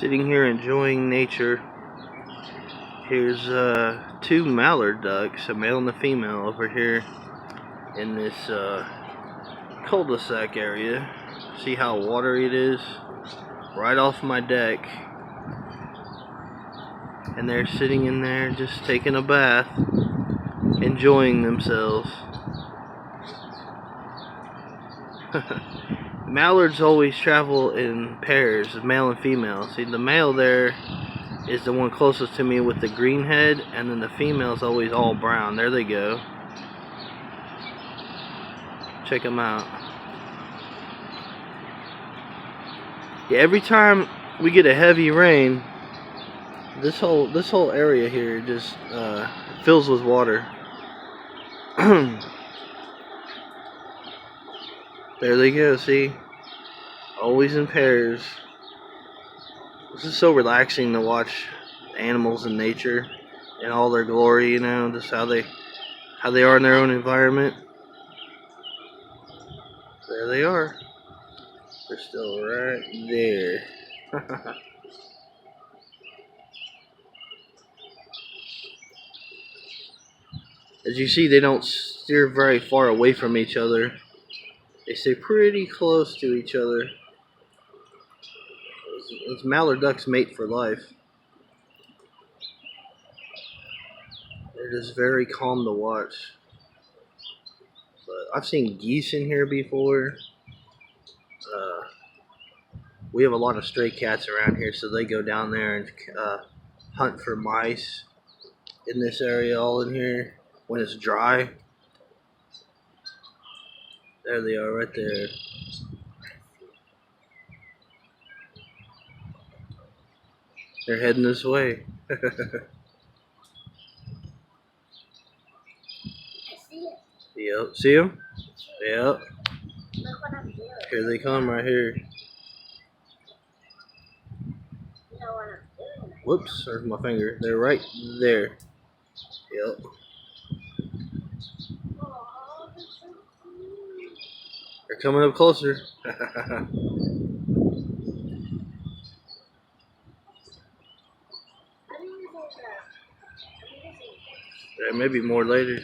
Sitting here enjoying nature. Here's two mallard ducks, a male and a female, over here in this cul-de-sac area. See how watery it is? Right off my deck. And they're sitting in there just taking a bath, enjoying themselves. Mallards always travel in pairs, male and female. See, the male there is the one closest to me with the green head, and then the female's always all brown. There they go. Check them out. Yeah, every time we get a heavy rain, this whole area here just fills with water. There they go, see? Always in pairs. This is so relaxing to watch animals in nature in all their glory, you know, just how they are in their own environment. There they are. They're still right there. As you see, they don't steer very far away from each other. They stay pretty close to each other. Those mallard ducks mate for life. They're just very calm to watch. But I've seen geese in here before. We have a lot of stray cats around here, so they go down there and hunt for mice in this area, all in here, when it's dry. There they are, right there. They're heading this way. I see it. Yep, see them? Yep. Look what I'm doing. Here they come, right here. You know what I'm doing. Whoops, there's my finger. They're right there. Yep. Aw, they're so cute. They're coming up closer. There may be more later.